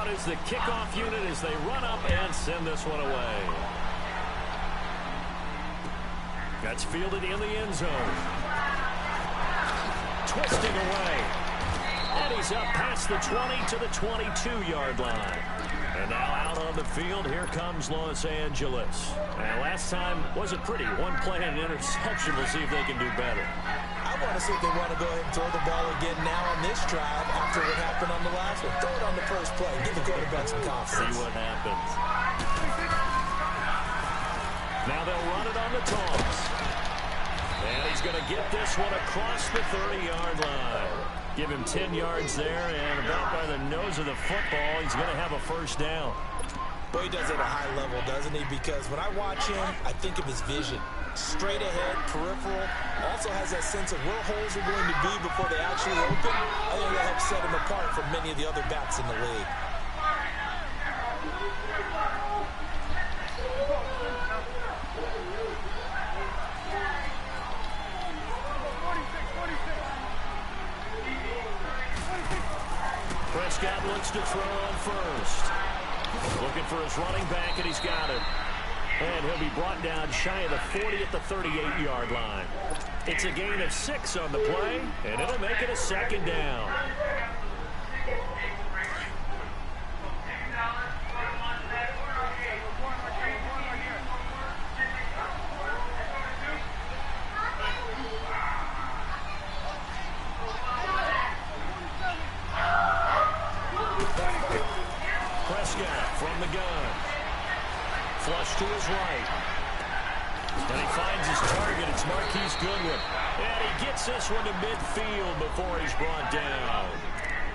out is the kickoff unit as they run up and send this one away. That's fielded in the end zone. Twisting away. And he's up past the 20 to the 22-yard line. And now out on the field, here comes Los Angeles. And last time wasn't pretty. One play and an interception. We'll see if they can do better. I want to see if they want to go ahead and throw the ball again now on this drive after what happened on the last one. Throw it on the first play. Give the quarterback some confidence. See what happens. Now they'll run it on the toss. And he's going to get this one across the 30-yard line. Give him 10 yards there, and about by the nose of the football, he's going to have a first down. Boy, he does it at a high level, doesn't he? Because when I watch him, I think of his vision. Straight ahead, peripheral. Also has that sense of where holes are going to be before they actually open. I think that helps set him apart from many of the other backs in the league. Prescott looks to throw on first. Looking for his running back, and he's got it. And he'll be brought down shy of the 40 at the 38-yard line. It's a gain of 6 on the play, and it'll make it a second down. From the gun. Flush to his right. And he finds his target. It's Marquise Goodwin. And he gets this one to midfield before he's brought down.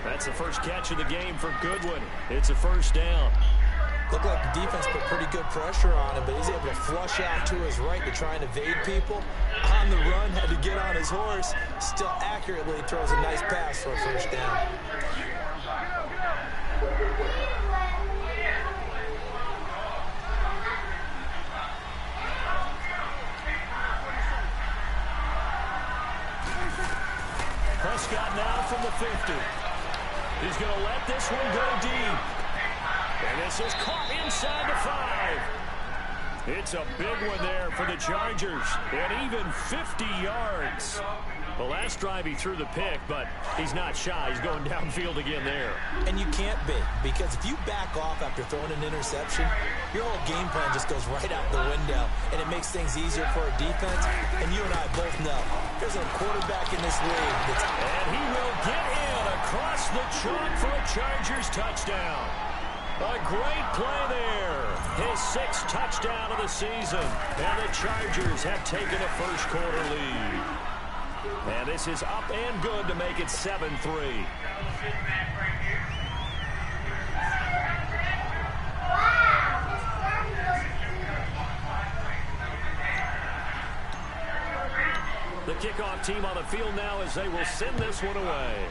That's the first catch of the game for Goodwin. It's a first down. Looked like the defense put pretty good pressure on him, but he's able to flush out to his right to try and evade people. On the run, had to get on his horse. Still accurately throws a nice pass for a first down. Prescott now from the 50. He's going to let this one go deep. And this is caught inside the 5. It's a big one there for the Chargers. And even 50 yards. The last drive he threw the pick, but he's not shy. He's going downfield again there. And you can't be, because if you back off after throwing an interception, your whole game plan just goes right out the window, and it makes things easier for a defense. And you and I both know there's a quarterback in this league that's... And he will get in across the chalk for a Chargers touchdown. A great play there. His 6th touchdown of the season. And the Chargers have taken a first-quarter lead. And this is up and good to make it 7-3. The kickoff team on the field now as they will send this one away.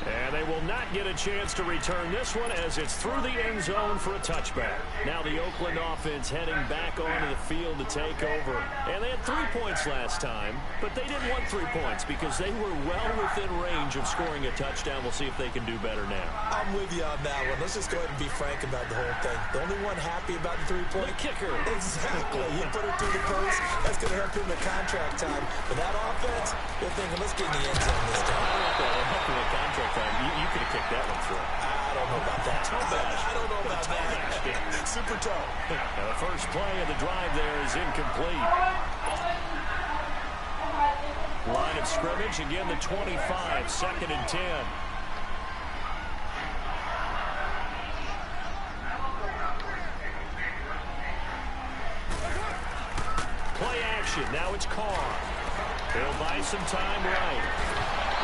And they will not get a chance to return this one as it's through the end zone for a touchback. Now the Oakland offense heading back onto the field to take over. And they had 3 points last time, but they didn't want 3 points because they were well within range of scoring a touchdown. We'll see if they can do better now. I'm with you on that one. Let's just go ahead and be frank about the whole thing. The only one happy about the 3-point... The kicker. Exactly. He put it through the post. That's going to help him in contract time. But that offense, they're thinking, let's get in the end zone this time. Contract time. You could have kicked that one through. I don't know about that. I don't know about that. Super tough. Now the first play of the drive there is incomplete. Line of scrimmage, again the 25, 2nd and 10. Play action, now it's Carr. He'll buy some time right.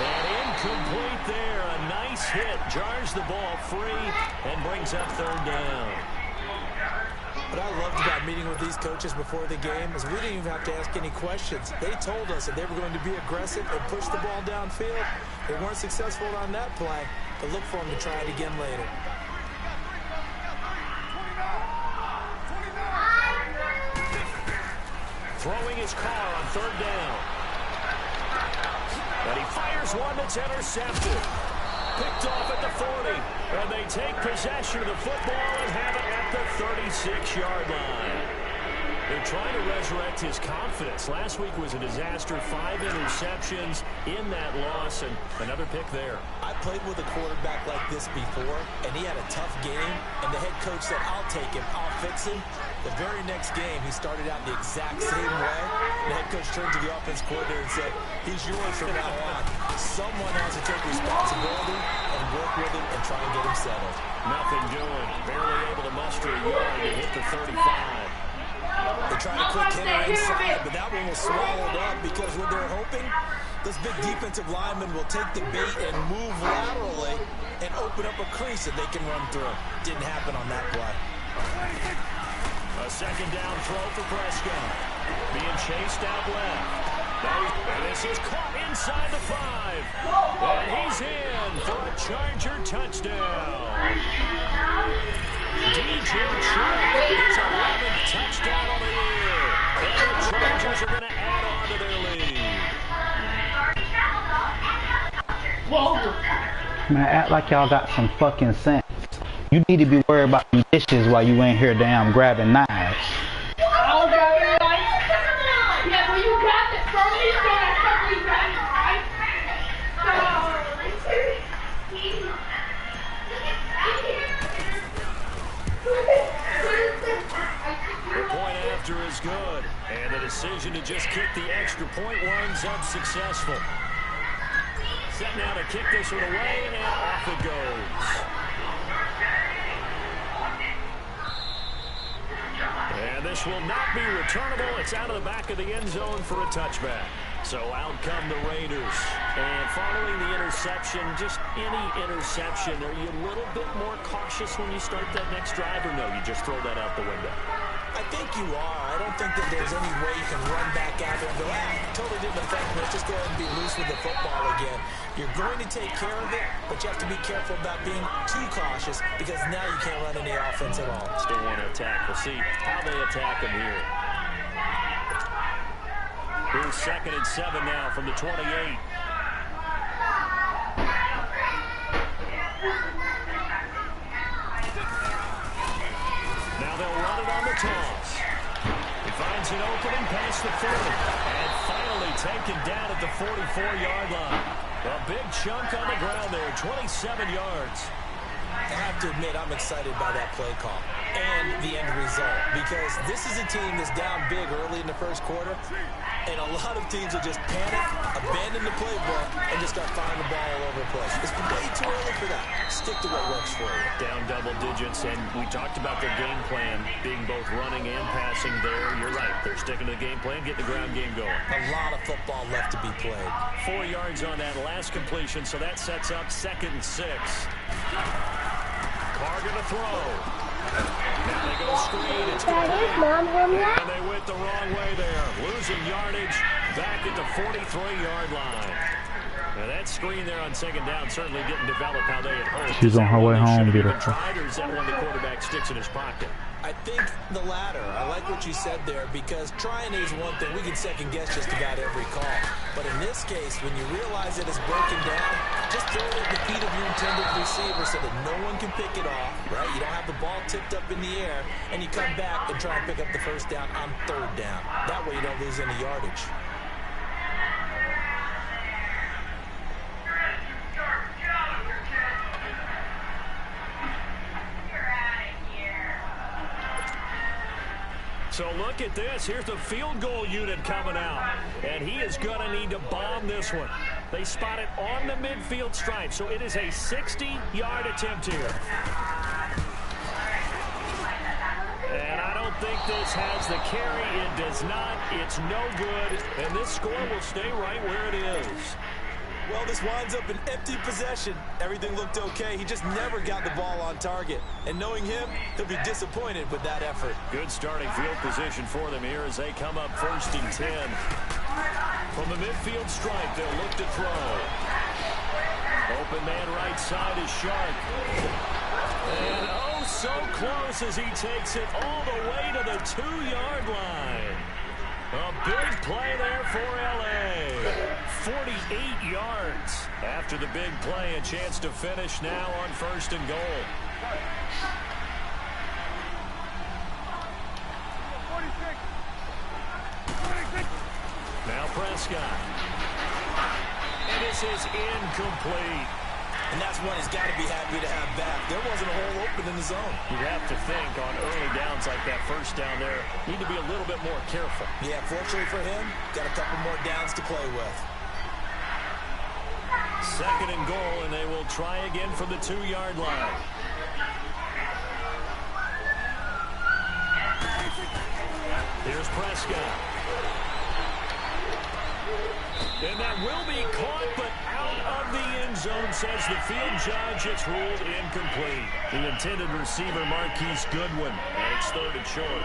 And incomplete there. A nice hit. Jars the ball free and brings up 3rd down. What I loved about meeting with these coaches before the game is we didn't even have to ask any questions. They told us that they were going to be aggressive and push the ball downfield. They weren't successful on that play, but look for them to try it again later. Throwing his car on 3rd down. And he fires Here's one that's intercepted. Picked off at the 40. And they take possession of the football and have it at the 36-yard line. They're trying to resurrect his confidence. Last week was a disaster. 5 interceptions in that loss, and another pick there. I played with a quarterback like this before, and he had a tough game, and the head coach said, I'll take him, I'll fix him. The very next game, he started out the exact same way. The head coach turned to the offense coordinator and said, he's yours from now on. Someone has to take responsibility and work with him and try and get him settled. Nothing doing. Barely able to muster a yard to hit the 35. They tried a quick hitter inside, but that one was swallowed up because what they're hoping, this big defensive lineman will take the bait and move laterally and open up a crease that they can run through. Didn't happen on that play. A second down throw for Prescott. Being chased out left. And this is caught inside the 5. And he's in for a Charger touchdown. DJ Chark, his 11th touchdown on the year. And the Chargers are going to add on to their lead. Man, act like y'all got some fucking sense. You need to be worried about them dishes while you ain't here damn grabbing knives. I'll grab it, right? Yeah, but you grabbed it from me, so I probably grabbed it, right? The point after is good, and the decision to just kick the extra point winds up successful. Set now to kick this one away, and off it goes. And this will not be returnable. It's out of the back of the end zone for a touchback. So out come the Raiders. And following the interception, just any interception, are you a little bit more cautious when you start that next drive, or no, you just throw that out the window? I think you are. I don't think that there's any way you can run back out there and go, totally didn't affect me. Let's just go ahead and be loose with the football again. You're going to take care of it, but you have to be careful about being too cautious because now you can't run any offense at all. Still want to attack. We'll see how they attack him here. Here's 2nd and 7 now from the 28. Now they'll run it on the toss. He finds an opening past the 40. And finally taken down at the 44-yard line. A big chunk on the ground there, 27 yards. I have to admit, I'm excited by that play call and the end result because this is a team that's down big early in the first quarter, and a lot of teams will just panic, abandon the playbook, and just start firing the ball all over the place. It's way too early for that. Stick to what works for you. Down double digits, and we talked about their game plan being both running and passing there. You're right. They're sticking to the game plan, getting the ground game going. A lot of football left to be played. 4 yards on that last completion, so that sets up 2nd and 6. Carr gonna throw. Now they go screen. It's complete. And they went the wrong way there. Losing yardage back at the 43-yard line. Now that screen there on 2nd down certainly didn't develop how they had hoped. She's on her way home, beautiful. Or is that when the quarterback sticks in his pocket? I think the latter. I like what you said there because trying is one thing. We can second guess just about every call. But in this case, when you realize that it's broken down, just throw it at the feet of your intended receiver so that no one can pick it off, right? You don't have the ball tipped up in the air, and you come back and try and pick up the first down on 3rd down. That way you don't lose any yardage. So look at this. Here's the field goal unit coming out. And he is going to need to bomb this one. They spot it on the midfield stripe. So it is a 60-yard attempt here. And I don't think this has the carry. It does not. It's no good. And this score will stay right where it is. Well, this winds up an empty possession. Everything looked okay. He just never got the ball on target. And knowing him, he'll be disappointed with that effort. Good starting field position for them here as they come up 1st and 10. From the midfield stripe, they'll look to throw. Open man right side is Shark. And oh, so close as he takes it all the way to the 2-yard line. A big play there for L.A. 48 yards. After the big play, a chance to finish now on 1st and goal. Now Prescott. And this is incomplete. And that's one he's got to be happy to have back. There wasn't a hole open in the zone. You have to think on early downs like that first down there, need to be a little bit more careful. Yeah, fortunately for him, got a couple more downs to play with. 2nd and goal, and they will try again from the 2-yard line. Here's Prescott. And that will be caught, but out of the end zone, says the field judge. It's ruled incomplete. The intended receiver, Marquise Goodwin, and it's 3rd and short.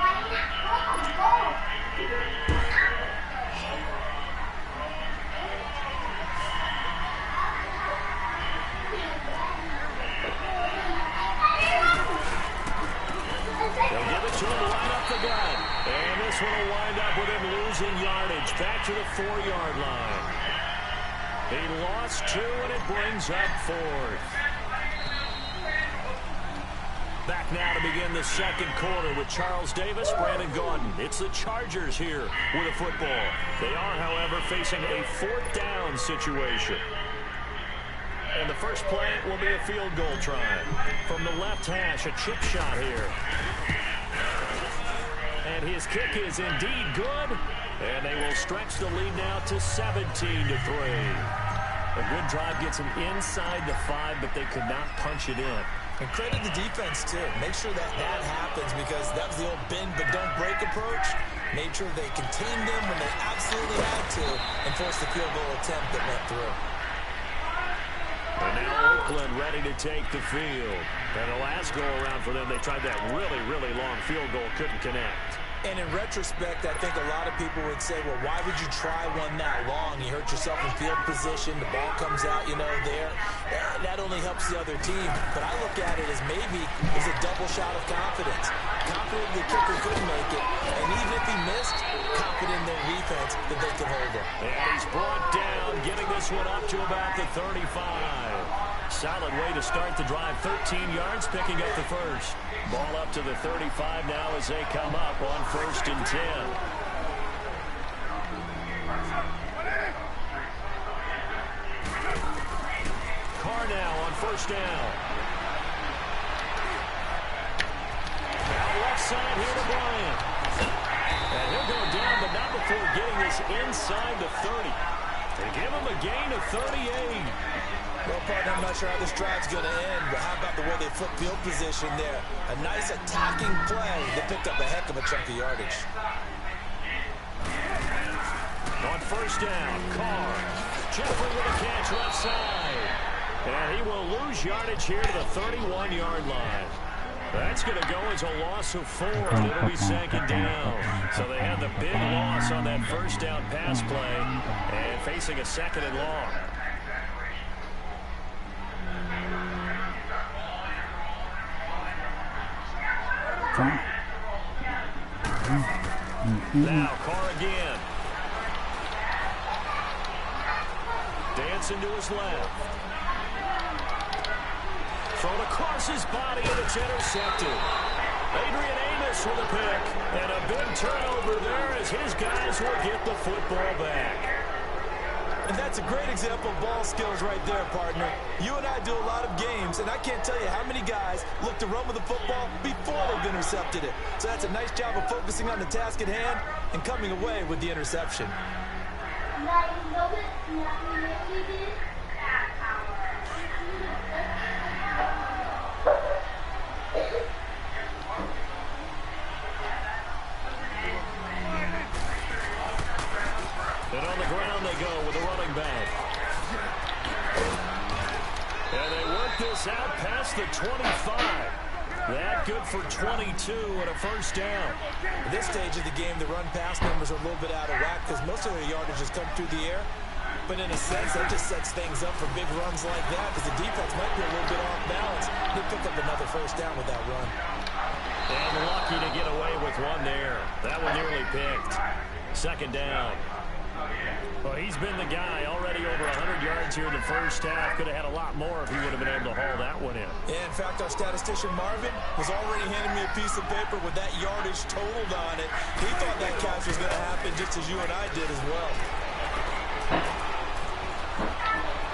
They'll give it to him right up the gut. And this one will wind up with him losing yardage. Back to the 4-yard line. He lost 2, and it brings up 4th. Back now to begin the 2nd quarter with Charles Davis, Brandon Gaudin. It's the Chargers here with a football. They are, however, facing a 4th down situation. And the first play will be a field goal try. From the left hash, a chip shot here. And his kick is indeed good. And they will stretch the lead now to 17-3. A good drive gets them inside the 5, but they could not punch it in. And credit the defense, too. Make sure that happens, because that was the old bend but don't break approach. Made sure they contained them when they absolutely had to and forced the field goal attempt that went through. And now Oakland ready to take the field. And the last go-around for them, they tried that really, really long field goal, couldn't connect. And in retrospect, I think a lot of people would say, well, why would you try one that long? You hurt yourself in field position. The ball comes out, there. That only helps the other team. But I look at it as maybe it's a double shot of confidence. Confident the kicker could make it. And even if he missed, confident in their defense that they can hold him. And he's brought down, getting this one up to about the 35. Solid way to start the drive. 13 yards, picking up the first. Ball up to the 35 now as they come up on 1st and 10. Carr now on 1st down. Now left side here to Bryant. And he'll go down, but not before getting this inside the 30. They give him a gain of 38. Well, partner, I'm not sure how this drive's going to end, but how about the way they flip field position there? A nice attacking play that picked up a heck of a chunk of yardage. On 1st down, Carr. Jeffrey with a catch left side. And he will lose yardage here to the 31-yard line. That's going to go as a loss of 4, and it'll be 2nd down. So they had the big loss on that 1st down pass play and facing a 2nd and long. Now Carr again. Dancing to his left. Thrown across his body, and it's intercepted. Adrian Amos with a pick. And a big turnover there as his guys will get the football back. And that's a great example of ball skills right there, partner. You and I do a lot of games, and I can't tell you how many guys look to run with the football before they've intercepted it. So that's a nice job of focusing on the task at hand and coming away with the interception. And on the ground they go with a running back. And they work this out past the 25. That good for 22 and a 1st down. At this stage of the game, the run-pass numbers are a little bit out of whack because most of their yardage has come through the air. But in a sense, that just sets things up for big runs like that because the defense might be a little bit off balance. They pick up another 1st down with that run. And lucky to get away with one there. That one nearly picked. Second down. Well, he's been the guy already over 100 yards here in the first half. Could have had a lot more if he would have been able to haul that one in. Yeah, in fact, our statistician Marvin was already handing me a piece of paper with that yardage totaled on it. He thought that catch was going to happen just as you and I did as well.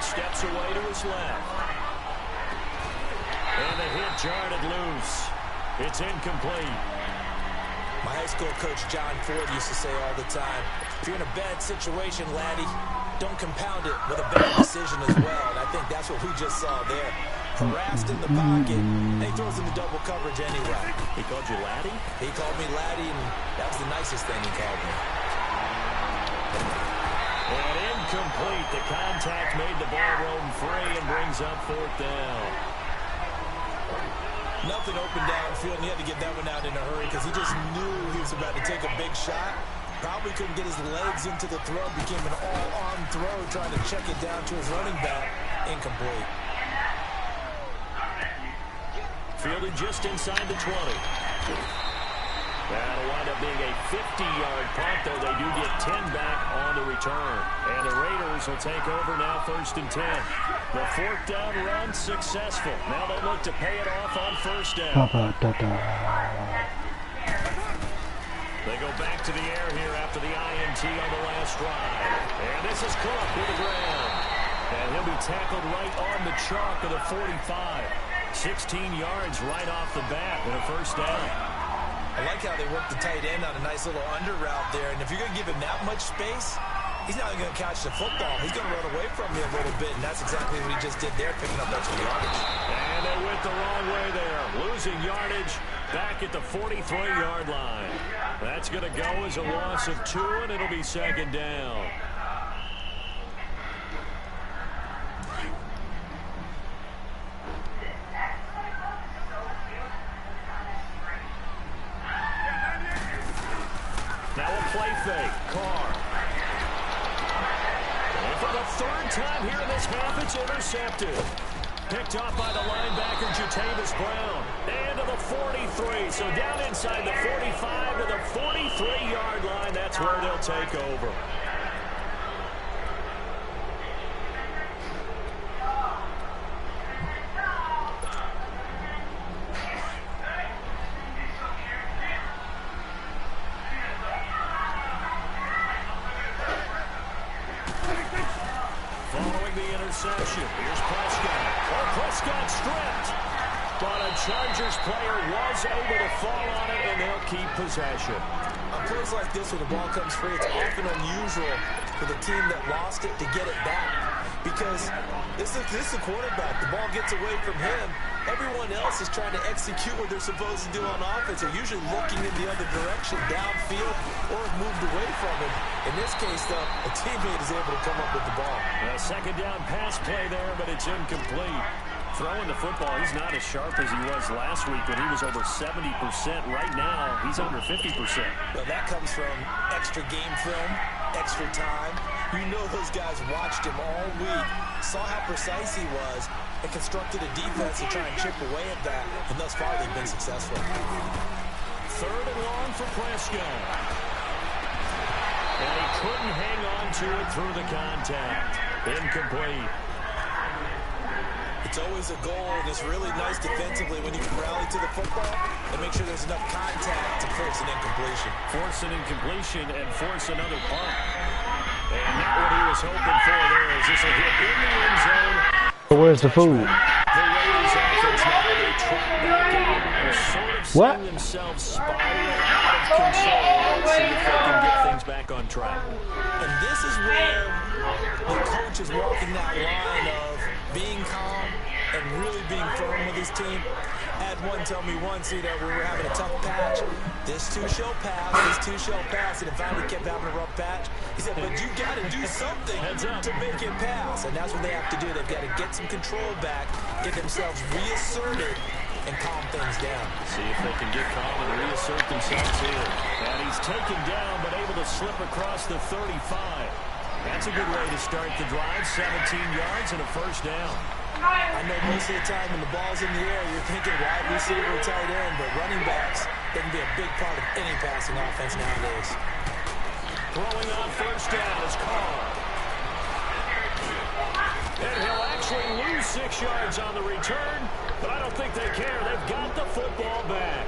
Steps away to his left. And the hit jarred it loose. It's incomplete. My high school coach John Ford used to say all the time, if you're in a bad situation, laddie, don't compound it with a bad decision as well. And I think that's what we just saw there. Harassed in the pocket, and he throws into double coverage anyway. He called you laddie? He called me laddie, and that was the nicest thing he called me. And incomplete. The contact made the ball roam free and brings up fourth down. Nothing open downfield, and he had to get that one out in a hurry because he just knew he was about to take a big shot. Probably couldn't get his legs into the throw. Became an all-arm throw, trying to check it down to his running back. Incomplete. Fielded just inside the 20. That'll wind up being a 50-yard punt, though they do get 10 back on the return. And the Raiders will take over now, 1st and 10. The fourth down run successful. Now they look to pay it off on first down. They go back to the air here after the INT on the last drive. And this is Cook with the ground. And he'll be tackled right on the chalk of the 45. 16 yards right off the bat with a first down. I like how they work the tight end on a nice little under route there. And if you're going to give him that much space, he's not going to catch the football. He's going to run away from you a little bit, and that's exactly what he just did there, picking up extra yardage. And they went the wrong way there, losing yardage back at the 43-yard line. That's going to go as a loss of 2, and it'll be second down. Now a play fake. Carr. And for the third time here in this half, it's intercepted. Picked off by the linebacker, Jatavis Brown. And to the 43. So down inside the 45 to the 43-yard line. That's where they'll take over. Interception. Here's Prescott. Oh, Prescott stripped. But a Chargers player was able to fall on it, and they'll keep possession. On plays like this, when the ball comes free, it's often unusual for the team that lost it to get it back. Because this is the quarterback. The ball gets away from him. Everyone else is trying to execute what they're supposed to do on offense. They're usually looking in the other direction, downfield, or have moved away from him. In this case, though, a teammate is able to come up with the ball. A second down pass play there, but it's incomplete. Throwing the football, he's not as sharp as he was last week when he was over 70%. Right now, he's under 50%. Well, that comes from extra game film, extra time. You know those guys watched him all week, saw how precise he was, and constructed a defense to try and chip away at that. And thus far, they've been successful. Third and long for Prescott. And he couldn't hang on to it through the contact. Incomplete. It's always a goal, and it's really nice defensively when you can rally to the football and make sure there's enough contact to force an incompletion. Force an incompletion and force another punt. And not what he was hoping for there. Is this a hit in the end zone? Where's the food? The Raiders offense now, they track back in. They're sort of seeing themselves spiral out of control. Let's see if they can get things back on track. And this is where the coach is walking that line of being calm and really being firm with his team. Had one tell me once, we were having a tough patch. This too shall pass, this too shall pass. And if finally kept having a rough patch, he said, but you got to do something to make it pass. And that's what they have to do. They've got to get some control back, get themselves reasserted, and calm things down. See if they can get calm and reassert themselves here. And he's taken down, but able to slip across the 35. That's a good way to start the drive. 17 yards and a first down. I know most of the time when the ball's in the air, you're thinking wide receiver or tight end, but running backs, they can be a big part of any passing offense nowadays. Throwing on first down is Carr. And he'll actually lose 6 yards on the return, but I don't think they care. They've got the football back.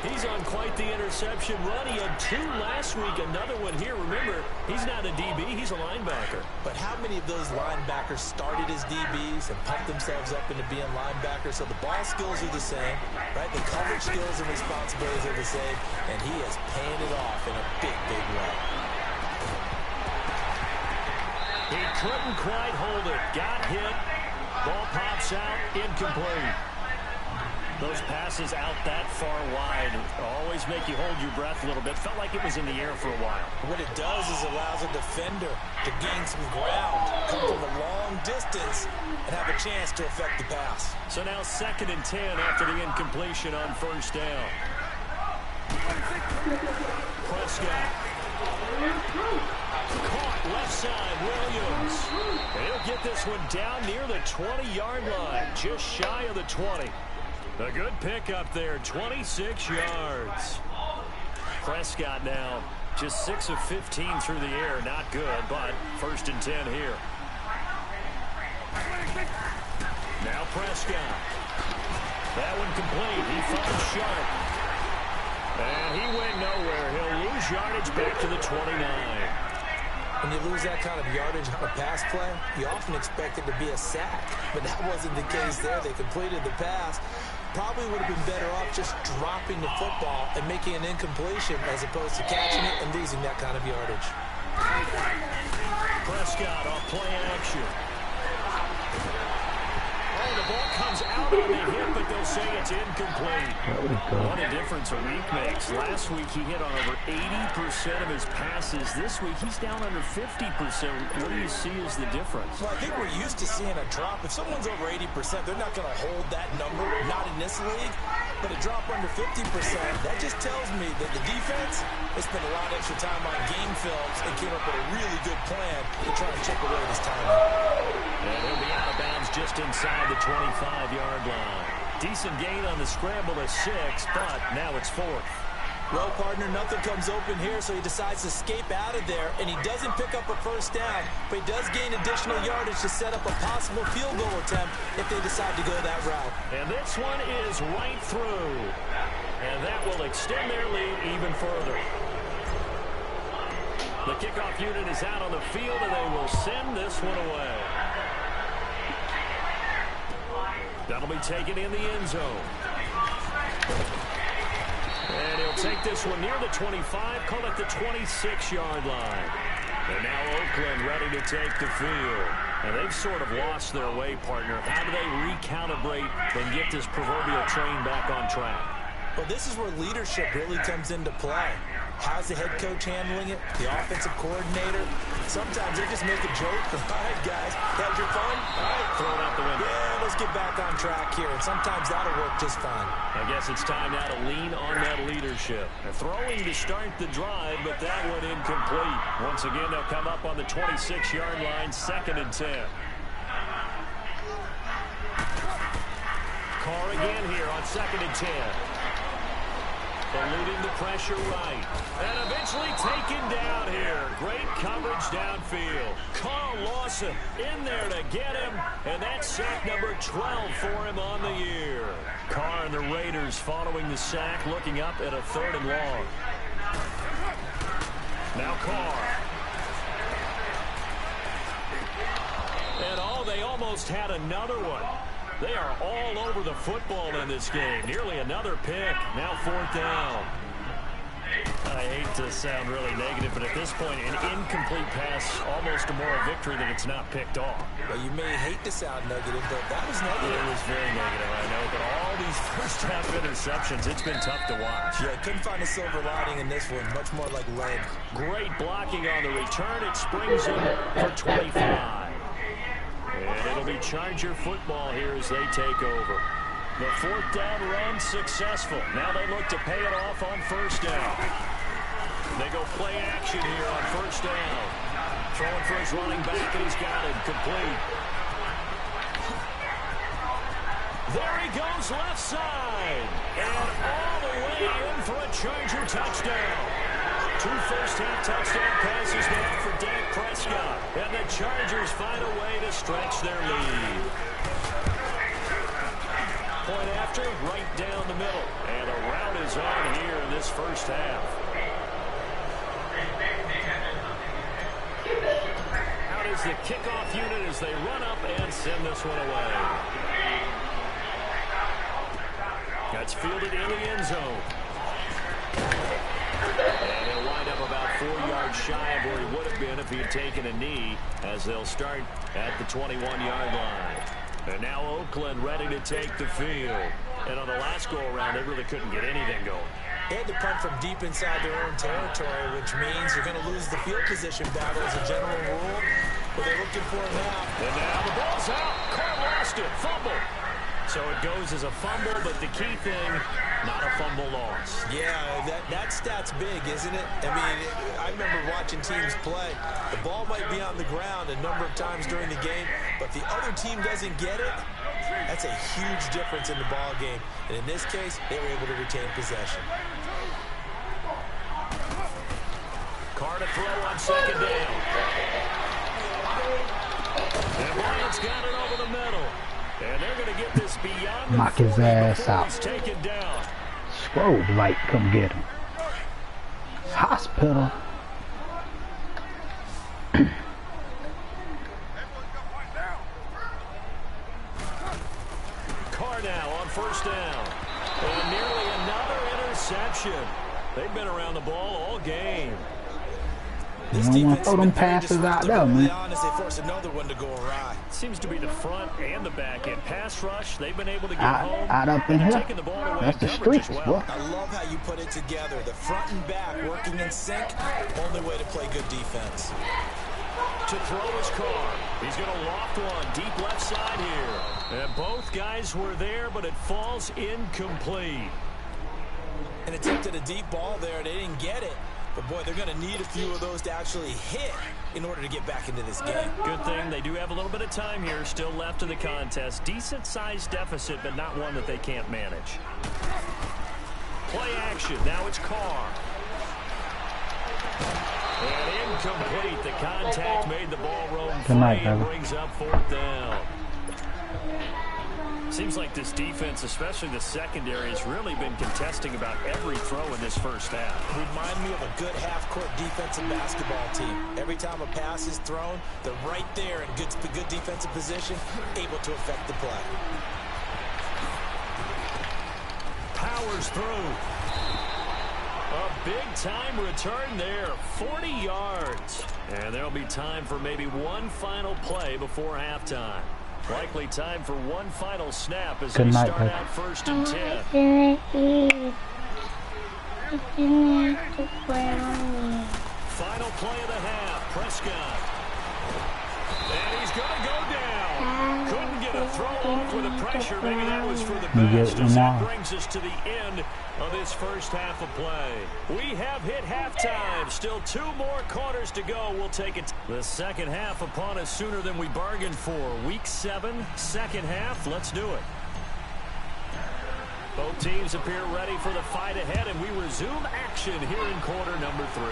He's on quite the interception run. He had 2 last week, another one here. Remember, he's not a DB, he's a linebacker. But how many of those linebackers started as DBs and pumped themselves up into being linebackers? So the ball skills are the same, right? The coverage skills and responsibilities are the same, and he has paid it off in a big, big way. He couldn't quite hold it. Got hit. Ball pops out. Incomplete. Those passes out that far wide always make you hold your breath a little bit. Felt like it was in the air for a while. What it does is allows a defender to gain some ground, come from a long distance, and have a chance to affect the pass. So now 2nd and 10 after the incompletion on first down. Prescott. Caught left side, Williams. And he'll get this one down near the 20-yard line, just shy of the 20. A good pickup there, 26 yards. Prescott now just 6 of 15 through the air. Not good, but 1st and 10 here. Now Prescott. That one complete. He finds Sharp. And he went nowhere. He'll lose yardage back to the 29. When you lose that kind of yardage on a pass play, you often expect it to be a sack. But that wasn't the case there. They completed the pass. Probably would have been better off just dropping the football and making an incompletion as opposed to catching it and losing that kind of yardage. Prescott off play action. Oh, the ball comes out on the hit, but they'll say it's incomplete. What a difference a week makes. Last week he hit on over 80% of his passes. This week he's down under 50%. What do you see as the difference? Well, I think we're used to seeing a drop. If someone's over 80%, they're not going to hold that number, not in this league. But a drop under 50%, that just tells me that the defense has spent a lot of extra time on game films and came up with a really good plan to try to chip away this time. And he'll be out of bounds just inside the 25-yard line. Decent gain on the scramble to 6, but now it's 4th. Well, partner, nothing comes open here, so he decides to escape out of there, and he doesn't pick up a first down, but he does gain additional yardage to set up a possible field goal attempt if they decide to go that route. And this one is right through, and that will extend their lead even further. The kickoff unit is out on the field, and they will send this one away. That'll be taken in the end zone. And he'll take this one near the 25, call it the 26-yard line. And now Oakland ready to take the field. And they've sort of lost their way, partner. How do they recalibrate and get this proverbial train back on track? Well, this is where leadership really comes into play. How's the head coach handling it? The offensive coordinator? Sometimes they just make a joke. All right, guys, had your fun? All right, throw it out the window. Yeah, let's get back on track here. And sometimes that'll work just fine. I guess it's time now to lean on that leadership. They're throwing to start the drive, but that one incomplete. Once again, they'll come up on the 26-yard line, 2nd and 10. Carr again here on 2nd and 10. Eluding the pressure right. And eventually taken down here. Great coverage downfield. Carl Lawson in there to get him. And that's sack number 12 for him on the year. Carr and the Raiders following the sack, looking up at a 3rd and long. Now Carr. And they almost had another one. They are all over the football in this game. Nearly another pick. Now 4th down. I hate to sound really negative, but at this point, an incomplete pass, almost a moral victory that it's not picked off. Well, you may hate to sound negative, but that was negative. It was very negative, I know, but all these first-half interceptions, it's been tough to watch. Yeah, couldn't find a silver lining in this one. Much more like lead. Great blocking on the return. It springs him for 25. And it'll be Charger football here as they take over. The 4th down run successful. Now they look to pay it off on 1st down. They go play action here on 1st down. Throwing for his running back, and he's got it complete. There he goes left side. And all the way in for a Charger touchdown. 2 first-half touchdown passes now for Dak Prescott. And the Chargers find a way to stretch their lead. Point after, right down the middle. And a rout is on here in this first half. Out is the kickoff unit as they run up and send this one away. That's fielded in the end zone. And he'll wind up about 4 yards shy of where he would have been if he had taken a knee, as they'll start at the 21-yard line. And now Oakland ready to take the field. And on the last go-around, they really couldn't get anything going. They had to punt from deep inside their own territory, which means you're going to lose the field position battle as a general rule. But they're looking for it now. And now the ball's out. Carr lost it. Fumble. So it goes as a fumble, but the key thing, not a fumble loss. Yeah, that stat's big, isn't it? I mean, I remember watching teams play. The ball might be on the ground a number of times during the game, but the other team doesn't get it. That's a huge difference in the ball game. And in this case, they were able to retain possession. Carr to throw on second down. And Bryant's got it over the middle. And they're going to get this beyond the knock his ass out. Taken down. Strobe light, come get him. Hospital. Carr now on first down. And nearly another interception. They've been around the ball all game. You don't want to throw them passes out there, man. They force another one to go awry. Seems to be the front and the back end. Pass rush, they've been able to get home. Out up in here. Taking the ball away. That's the streets, boy. I love how you put it together. The front and back working in sync. Only way to play good defense. To throw his Carr. He's going to loft one deep left side here. And both guys were there, but it falls incomplete. And attempted a deep ball there. They didn't get it. But, boy, they're going to need a few of those to actually hit in order to get back into this game. Good thing they do have a little bit of time here still left in the contest. Decent-sized deficit, but not one that they can't manage. Play action. Now it's Carr. And incomplete. The contact made the ball roam free and brings up 4th down. Seems like this defense, especially the secondary, has really been contesting about every throw in this first half. Remind me of a good half-court defensive basketball team. Every time a pass is thrown, they're right there in good defensive position, able to affect the play. Powers through. A big-time return there, 40 yards. And there'll be time for maybe one final play before halftime. Likely time for one final snap as they start out 1st and 10. Final play of the half, Prescott. And he's going to go down. Couldn't get a throw off with the pressure. Maybe that was for the best. As that brings us to the end of this first half of play. We have hit halftime. Still 2 more quarters to go. We'll take it. The second half upon us sooner than we bargained for. Week 7, second half. Let's do it. Both teams appear ready for the fight ahead, and we resume action here in quarter number 3.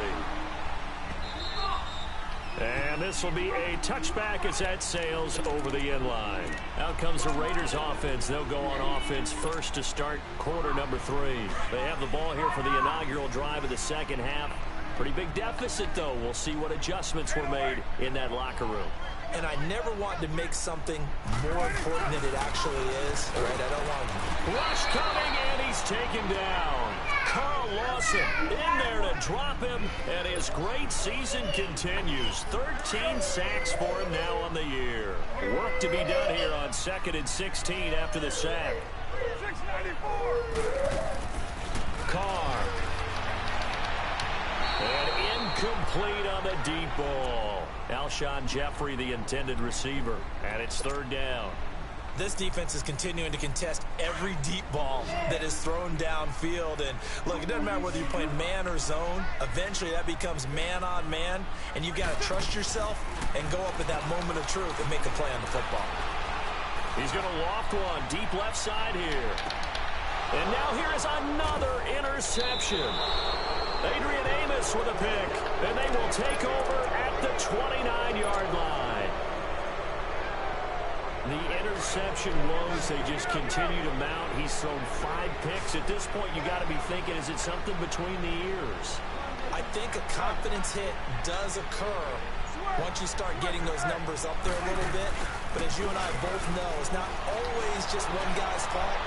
And this will be a touchback as that sails over the end line. Out comes the Raiders offense. They'll go on offense first to start quarter number 3. They have the ball here for the inaugural drive of the second half. Pretty big deficit, though. We'll see what adjustments were made in that locker room. And I never want to make something more important than it actually is. All right, I don't want to. Rush coming, and he's taken down. Carl Lawson in there to drop him, and his great season continues. 13 sacks for him now on the year. Work to be done here on 2nd and 16 after the sack. 694. Carr. And incomplete on the deep ball. Alshon Jeffrey, the intended receiver, and it's 3rd down. This defense is continuing to contest every deep ball that is thrown downfield. And look, it doesn't matter whether you're playing man or zone. Eventually, that becomes man on man, and you've got to trust yourself and go up at that moment of truth and make a play on the football. He's going to loft one deep left side here. And now here is another interception. Adrian Amos with a pick, and they will take over at the 29-yard line. The interception woes, they just continue to mount. He's thrown 5 picks. At this point, you got to be thinking, is it something between the ears? I think a confidence hit does occur once you start getting those numbers up there a little bit. But as you and I both know, it's not always just one guy's fault.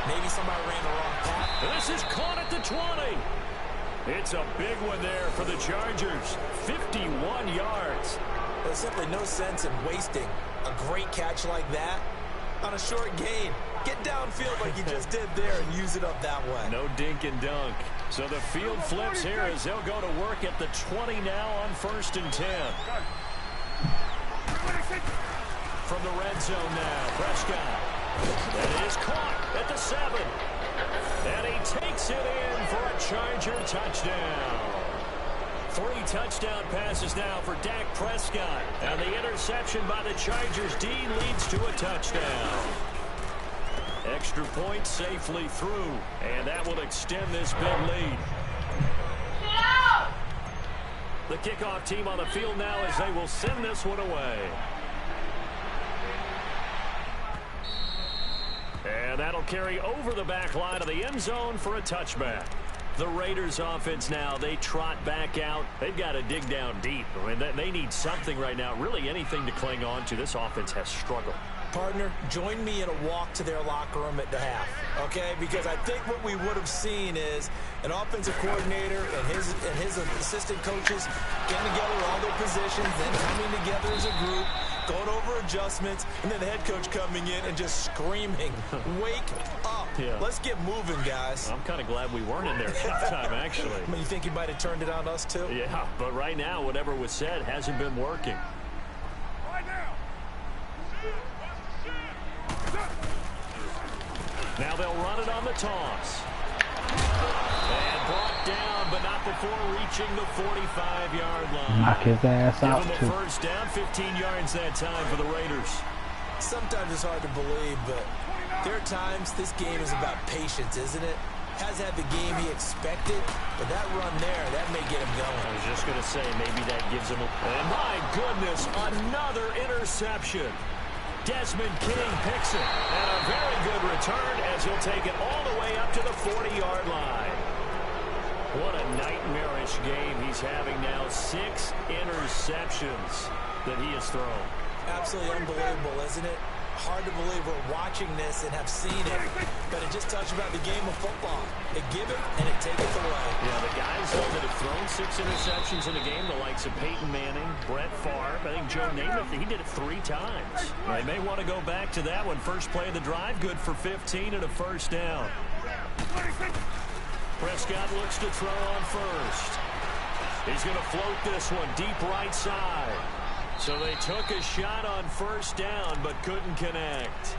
Maybe somebody ran the wrong path. This is caught at the 20. It's a big one there for the Chargers. 51 yards. There's simply no sense in wasting a great catch like that on a short gain. Get downfield like you just did there and use it up that way. No dink and dunk. So the field flips here as they'll go to work at the 20 now on 1st and 10. From the red zone now, Prescott. That is caught at the 7. And he takes it in for a Charger touchdown. 3 touchdown passes now for Dak Prescott. And the interception by the Chargers D leads to a touchdown. Extra point safely through. And that will extend this big lead. The kickoff team on the field now as they will send this one away. And that'll carry over the back line of the end zone for a touchback. The Raiders offense now, they trot back out. They've got to dig down deep. I mean, they need something right now, really anything to cling on to. This offense has struggled. Partner, join me in a walk to their locker room at the half, okay? Because I think what we would have seen is an offensive coordinator and his assistant coaches getting together all their positions, then coming together as a group, going over adjustments, and then the head coach coming in and just screaming, wake up. Yeah. Let's get moving, guys. I'm kind of glad we weren't in there at halftime, actually. I mean, you think you might have turned it on us, too? Yeah, but right now, whatever was said hasn't been working. Now they'll run it on the toss. And brought down, but not before reaching the 45-yard line. Knock his ass out, Give too. him a first down, 15 yards that time for the Raiders. Sometimes it's hard to believe, but there are times this game is about patience, isn't it? Has had the game he expected, but that run there, that may get him going. I was just going to say, maybe that gives him a... And my goodness, another interception. Desmond King picks it, and a very good return as he'll take it all the way up to the 40-yard line. What a nightmarish game he's having now. 6 interceptions that he has thrown. Absolutely unbelievable, isn't it? Hard to believe we're watching this and have seen it, but it just talks about the game of football. It give it, and it take it away. Yeah, the guys that have thrown 6 interceptions in a game, the likes of Peyton Manning, Brett Favre, I think Joe Namath, he did it 3 times. They may want to go back to that one. First play of the drive, good for 15 and a first down. Prescott looks to throw on first. He's going to float this one deep right side. So they took a shot on first down, but couldn't connect.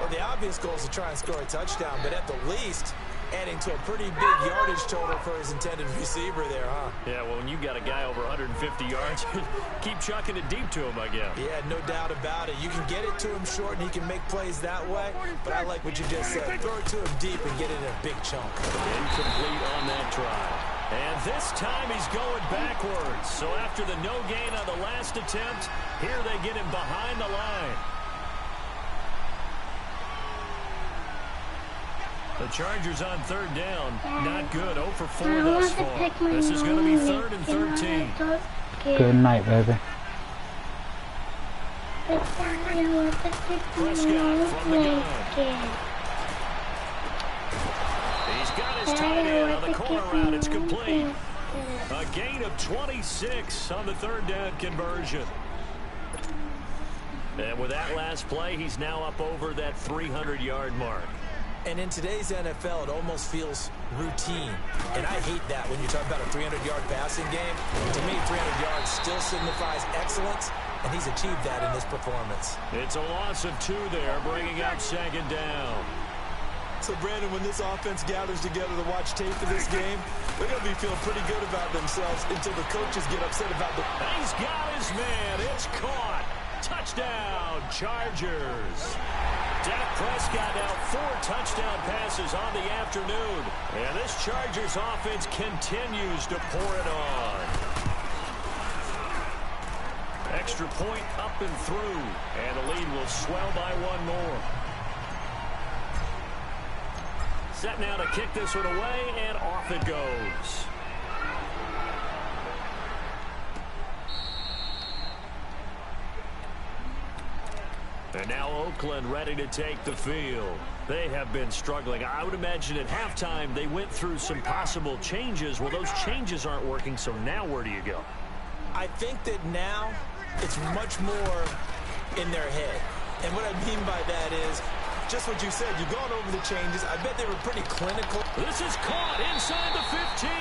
Well, the obvious goal is to try and score a touchdown, but at the least, adding to a pretty big yardage total for his intended receiver there, huh? Yeah, well, when you've got a guy over 150 yards, keep chucking it deep to him, I guess. Yeah, no doubt about it. You can get it to him short, and he can make plays that way, but I like what you just said. Throw it to him deep and get it in a big chunk. Incomplete on that try. And this time he's going backwards. So after the no gain on the last attempt, here they get him behind the line. The Chargers on third down. Not good. 0 for 4 thus far. This is going to be 3rd and 13. Good night, baby. Prescott from the gun. He's got his tight end on the corner route. It's complete. A gain of 26 on the 3rd down conversion. And with that last play, he's now up over that 300-yard mark. And in today's NFL, it almost feels routine. And I hate that when you talk about a 300-yard passing game. To me, 300 yards still signifies excellence, and he's achieved that in this performance. It's a loss of 2 there, bringing up 2nd down. So, Brandon, when this offense gathers together to watch tape for this game, they're going to be feeling pretty good about themselves until the coaches get upset about the... He's got his man. It's caught. Touchdown, Chargers. Dak Prescott now 4 touchdown passes on the afternoon. And this Chargers offense continues to pour it on. Extra point up and through. And the lead will swell by 1 more. Set now to kick this one away, and off it goes. And now Oakland ready to take the field. They have been struggling. I would imagine at halftime they went through some possible changes. Well, those changes aren't working, so now where do you go? I think that now it's much more in their head. And what I mean by that is just what you said. You've gone over the changes. I bet they were pretty clinical. This is caught inside the 15.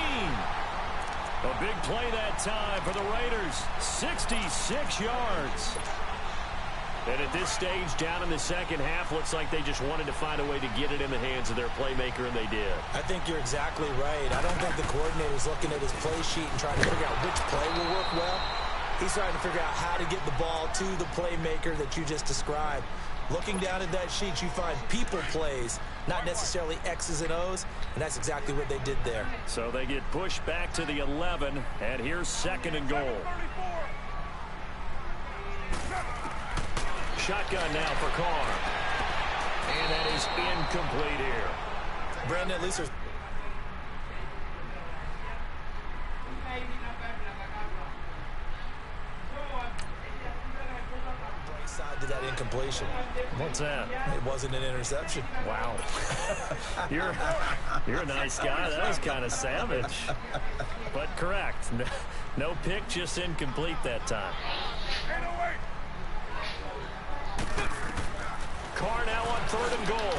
A big play that time for the Raiders. 66 yards. And at this stage, down in the second half, looks like they just wanted to find a way to get it in the hands of their playmaker, and they did. I think you're exactly right. I don't think the coordinator's looking at his play sheet and trying to figure out which play will work well. He's trying to figure out how to get the ball to the playmaker that you just described. Looking down at that sheet, you find people plays, not necessarily X's and O's, and that's exactly what they did there. So they get pushed back to the 11, and here's 2nd and goal. Shotgun now for Carr. And that is incomplete here. Brandon, at least there's bright side to that incompletion. What's that? It wasn't an interception. Wow. You're a nice guy. That was kind of savage. But correct. No pick, just incomplete that time. Carr now on 3rd and goal.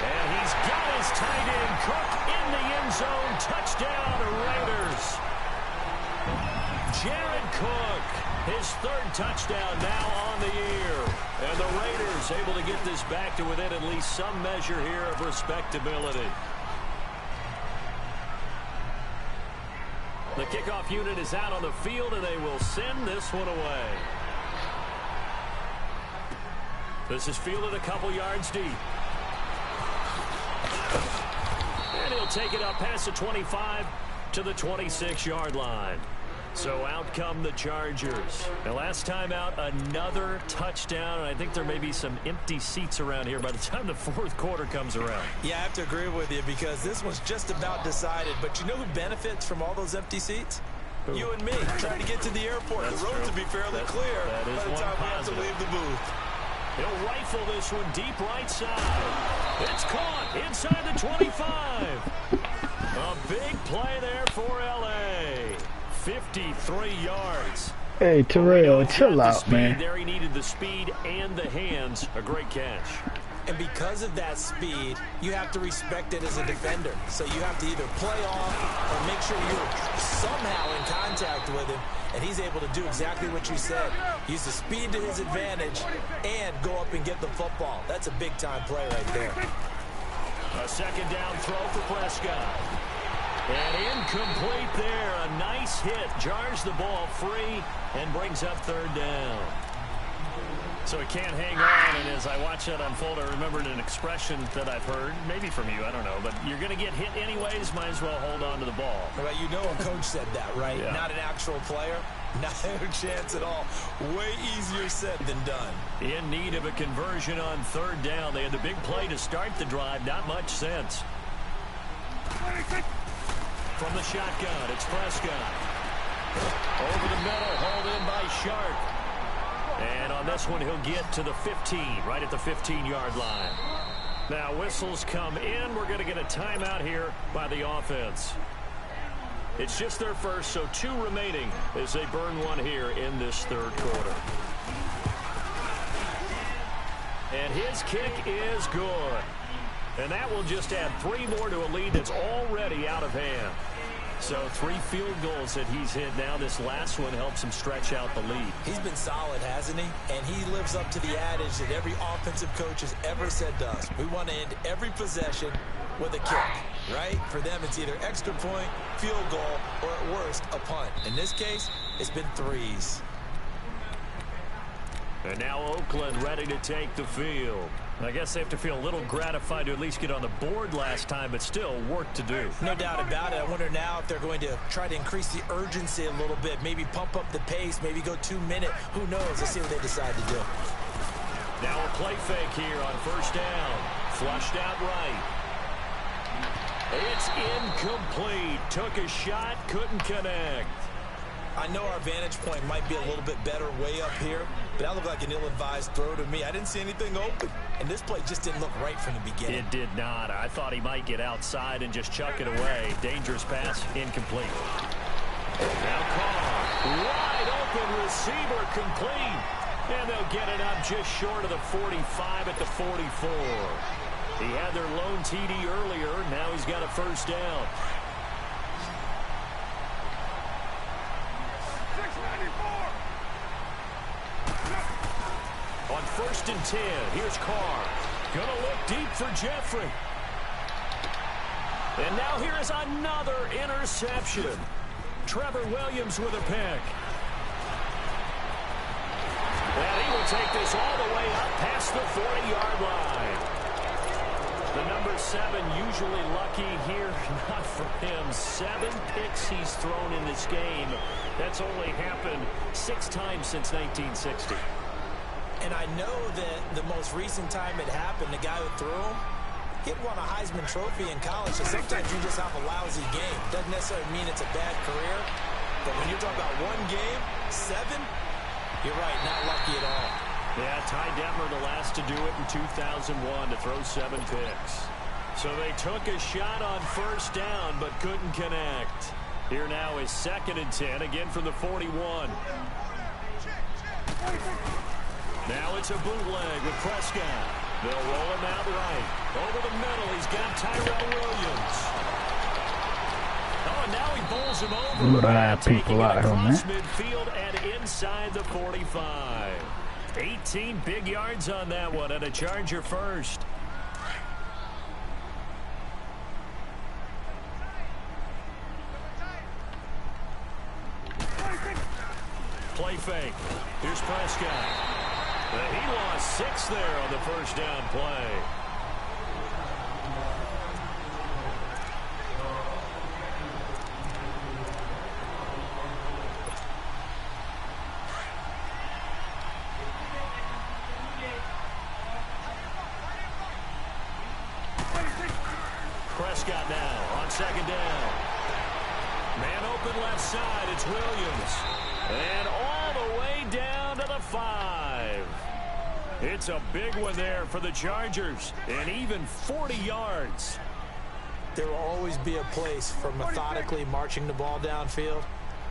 And he's got his tight end, Cook, in the end zone. Touchdown, Raiders. Jared Cook, his 3rd touchdown now on the year. And the Raiders able to get this back to within at least some measure here of respectability. The kickoff unit is out on the field, and they will send this one away. This is fielded a couple yards deep. And he'll take it up past the 25 to the 26-yard line. So out come the Chargers. And last time out, another touchdown. And I think there may be some empty seats around here by the time the 4th quarter comes around. Yeah, I have to agree with you because this one's just about decided. But you know who benefits from all those empty seats? Who? You and me. Trying to get to the airport. That's the roads true. will be fairly clear by the time we have to leave the booth. He'll rifle this one deep right side. It's caught inside the 25. A big play there for L.A. 53 yards. Hey, Terrell, chill out, man. There he needed the speed and the hands. A great catch. And because of that speed, you have to respect it as a defender. So you have to either play off or make sure you're somehow in contact with him. And he's able to do exactly what you said. Use the speed to his advantage and go up and get the football. That's a big-time play right there. A 2nd down throw for Prescott. And incomplete there. A nice hit. Jars the ball free and brings up 3rd down. So he can't hang on, and as I watch that unfold, I remembered an expression that I've heard, maybe from you, I don't know, but you're going to get hit anyways, might as well hold on to the ball. Well, you know a coach said that, right? Yeah. Not an actual player. Not a chance at all. Way easier said than done. In need of a conversion on 3rd down. They had the big play to start the drive. Not much sense. From the shotgun, it's Prescott. Over the middle, hauled in by Sharp. And on this one, he'll get to the 15, right at the 15-yard line. Now, whistles come in. We're going to get a timeout here by the offense. It's just their first, so 2 remaining as they burn one here in this 3rd quarter. And his kick is good. And that will just add 3 more to a lead that's already out of hand. So 3 field goals that he's hit now. This last one helps him stretch out the lead. He's been solid, hasn't he? And he lives up to the adage that every offensive coach has ever said to us. We want to end every possession with a kick, right? For them, it's either extra point, field goal, or at worst, a punt. In this case, it's been 3s. And now Oakland ready to take the field. I guess they have to feel a little gratified to at least get on the board last time, but still work to do. No doubt about it. I wonder now if they're going to try to increase the urgency a little bit, maybe pump up the pace, maybe go 2 minute. Who knows? Let's see what they decide to do. Now a play fake here on first down. Flushed out right. It's incomplete. Took a shot, couldn't connect. I know our vantage point might be a little bit better way up here, but that looked like an ill-advised throw to me. I didn't see anything open, and this play just didn't look right from the beginning. It did not. I thought he might get outside and just chuck it away. Dangerous pass, incomplete. Now Carr, wide open receiver, complete. And they'll get it up just short of the 45 at the 44. He had their lone TD earlier. Now he's got a first down. On 1st and 10, here's Carr. Gonna look deep for Jeffrey. And now here is another interception. Trevor Williams with a pick. And he will take this all the way up past the 40-yard line. The number 7 usually lucky here. Not for him. 7 picks he's thrown in this game. That's only happened 6 times since 1960. And I know that the most recent time it happened, the guy who threw him, he had won a Heisman Trophy in college, so sometimes you just have a lousy game. Doesn't necessarily mean it's a bad career, but when you're talking about 1 game, 7, you're right, not lucky at all. Yeah, Ty Detmer the last to do it in 2001 to throw 7 picks. So they took a shot on first down, but couldn't connect. Here now is 2nd and 10, again from the 41. Now it's a bootleg with Prescott. They'll roll him out right. Over the middle, he's got Tyrell Williams. Oh, and now he bowls him over. Look at people out here, man. Midfield and inside the 45. 18 big yards on that one, and a Charger first. Play fake. Here's Prescott. He lost 6 there on the first down play. Prescott now on 2nd down. Man open left side. It's Williams. And all the way down to the 5. It's a big one there for the Chargers. And even 40 yards. There will always be a place for methodically marching the ball downfield.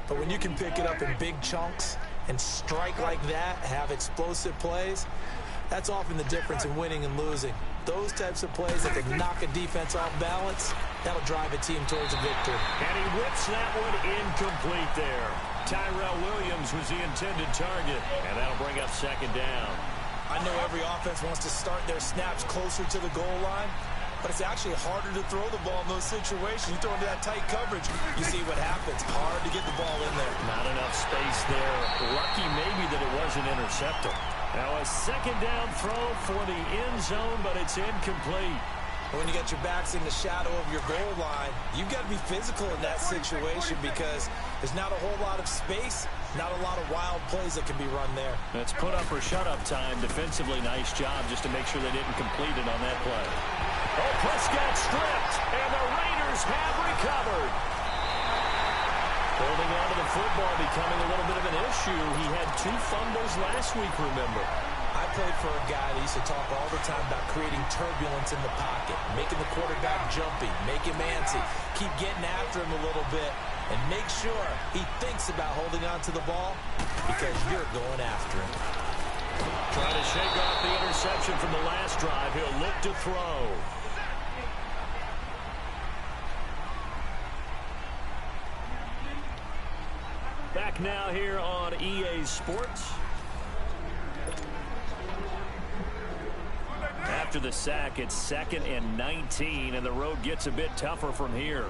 But when you can pick it up in big chunks and strike like that, have explosive plays, that's often the difference in winning and losing. Those types of plays that can knock a defense off balance, that'll drive a team towards a victory. And he whips that one incomplete there. Tyrell Williams was the intended target, and that'll bring up 2nd down. I know every offense wants to start their snaps closer to the goal line, but it's actually harder to throw the ball in those situations. You throw into that tight coverage, you see what happens. Hard to get the ball in there. Not enough space there. Lucky maybe that it wasn't intercepted. Now a 2nd down throw for the end zone, but it's incomplete. When you got your backs in the shadow of your goal line, you've got to be physical in that situation because there's not a whole lot of space, not a lot of wild plays that can be run there. That's put up or shut up time. Defensively, nice job just to make sure they didn't complete it on that play. Oh, Prescott stripped, and the Raiders have recovered. Holding on to the football becoming a little bit of an issue. He had 2 fumbles last week, remember. I played for a guy that used to talk all the time about creating turbulence in the pocket, making the quarterback jumpy, make him antsy, keep getting after him a little bit, and make sure he thinks about holding on to the ball because you're going after him. Trying to shake off the interception from the last drive. He'll look to throw. Back now here on EA Sports. After the sack, it's 2nd and 19, and the road gets a bit tougher from here.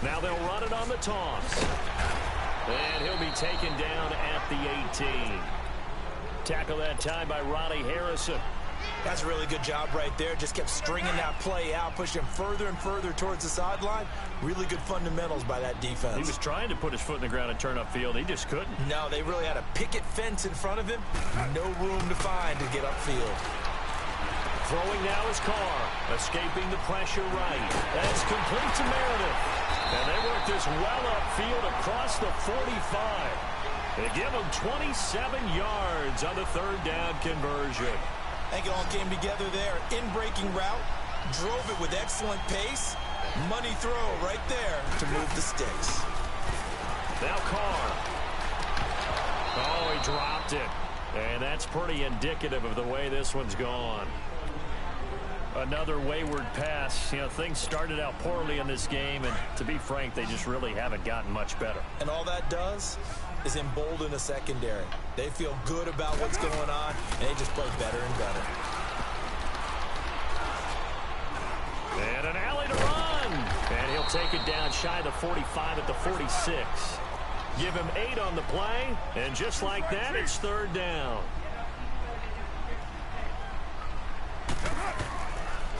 Now they'll run it on the toss. And he'll be taken down at the 18. Tackle that time by Ronnie Harrison. That's a really good job right there. Just kept stringing that play out, pushing him further and further towards the sideline. Really good fundamentals by that defense. He was trying to put his foot in the ground and turn upfield. He just couldn't. No, they really had a picket fence in front of him. No room to find to get upfield. Throwing now is Carr. Escaping the pressure right. That's complete to Meredith. And they work this well upfield across the 45. They give him 27 yards on the third down conversion. I think it all came together there. In-breaking route, drove it with excellent pace. Money throw right there to move the sticks. Now Carr. Oh, he dropped it. And that's pretty indicative of the way this one's gone. Another wayward pass. You know, things started out poorly in this game, and to be frank, they just really haven't gotten much better. And all that does is embolden the secondary. They feel good about what's going on, and they just play better and better. And an alley to run. And he'll take it down shy of the 45 at the 46. Give him 8 on the play, and just like that, it's third down.